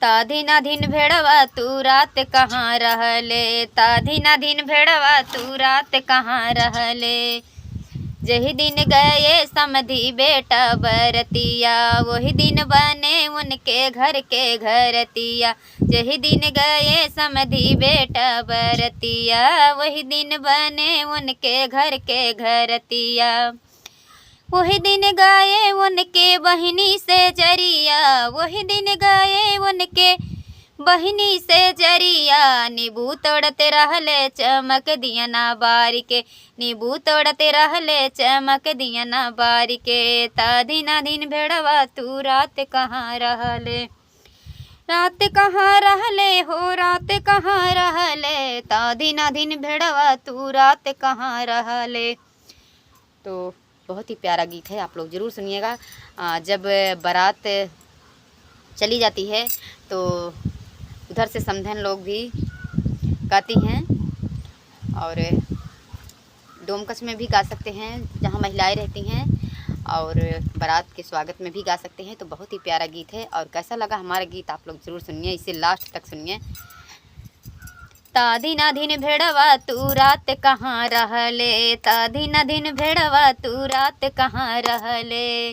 ताधी ना दिन भेड़वा तू रात कहाँ रहले, ताधी ना दिन भेड़वा तू रात कहाँ रहले। जही दिन गए समधी बेटा बरतिया, वही दिन बने उनके घर के घरतिया। जही दिन गए समधी बेटा बरतिया, वही दिन बने उनके घर के घरतिया। वही दिन गए उनके बहिनी से जरिया, वही दिन गए उनके बहिनी से जरिया। नींबू तोड़ते रहले चमक दिया ना बारी के, नींबू तोड़ते रहले चमक दिया ना बारी के। ताधी ना दिन भेड़वा तू रात कहाँ रहले, रात कहाँ रहले हो, रात कहाँ रहले। ताधी ना दिन भेड़वा तू रात कहाँ रहले। तो बहुत ही प्यारा गीत है, आप लोग ज़रूर सुनिएगा। जब बारात चली जाती है तो उधर से समधन लोग भी गाती हैं, और डोमकच में भी गा सकते हैं जहाँ महिलाएं रहती हैं, और बारात के स्वागत में भी गा सकते हैं। तो बहुत ही प्यारा गीत है। और कैसा लगा हमारा गीत आप लोग ज़रूर सुनिए, इसे लास्ट तक सुनिए। ताधी ना दिन भेड़वा तू रात कहाँ रहले, ताधी ना दिन भेड़वा तू रात कहाँ रहले।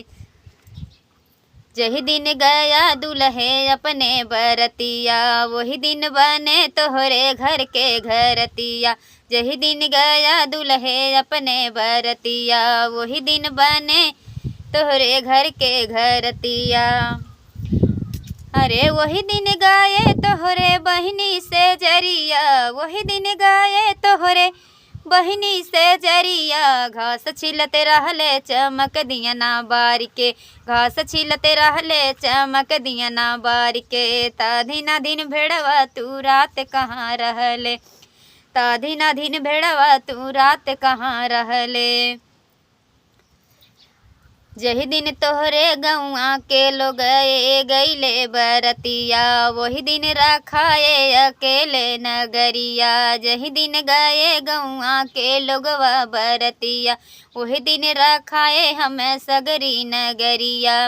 जही दिन गया दुल्हे अपने बरतिया, वही दिन बने तोहरे घर के घरतिया। जही दिन गया दुल्हे अपने बरतिया, वही दिन बने तोहरे घर के घरतिया। अरे वही दिन गए तोहरे बहिनी से जरिया, वही दिन गए तोहरे बहिनी से जरिया। घास छिलते रहले चमक दिया ना बारी के, घास छिलते रहले चमक दिया ना बारी के। ताधी ना दिन भेड़वा तू रात कहाँ रहले, ताधी ना दिन भेड़वा तू रात कहाँ रहले। जही दिन तोहरे गौआ के लोग गईले बरतिया, वही दिन रखाए अकेले नगरिया। जही दिन गए गौआ के लोगवा बरतिया, वही दिन रखाए हमें सगरी नगरिया।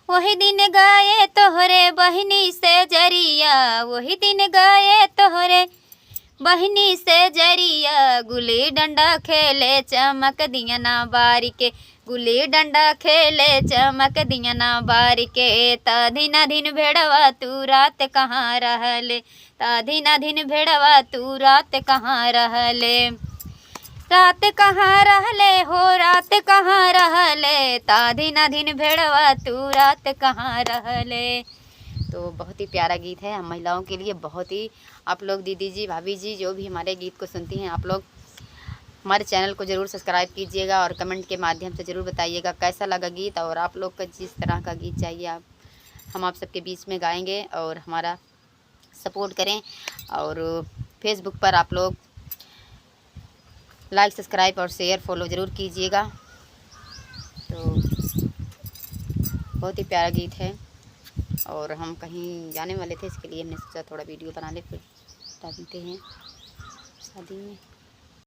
वही दिन गए तोहरे बहिनी से जरिया, वही दिन गए तोहरे बहिनी से जरिया। गुल्ली डंडा खेले चमक दिया ना बारी के, गुल्ली डंडा खेले चमक दिया ना बारी के। ताधी ना दिन भेड़वा तू रात कहाँ रहले, ताधी ना दिन भेड़वा तू रात कहाँ रहले। रात कहाँ रहले हो, रात कहाँ रहले। ताधी ना दिन भेड़वा तू रात कहाँ रहले। तो बहुत ही प्यारा गीत है, हम महिलाओं के लिए बहुत ही। आप लोग दीदी जी, भाभी जी, जो भी हमारे गीत को सुनती हैं, आप लोग हमारे चैनल को ज़रूर सब्सक्राइब कीजिएगा और कमेंट के माध्यम से ज़रूर बताइएगा कैसा लगा गीत। और आप लोग को जिस तरह का गीत चाहिए हम आप सबके बीच में गाएंगे, और हमारा सपोर्ट करें। और फेसबुक पर आप लोग लाइक, सब्सक्राइब और शेयर, फॉलो ज़रूर कीजिएगा। तो बहुत ही प्यारा गीत है, और हम कहीं जाने वाले थे, इसके लिए हमने सोचा थोड़ा वीडियो बना ले, फिर डालते हैं शादी में।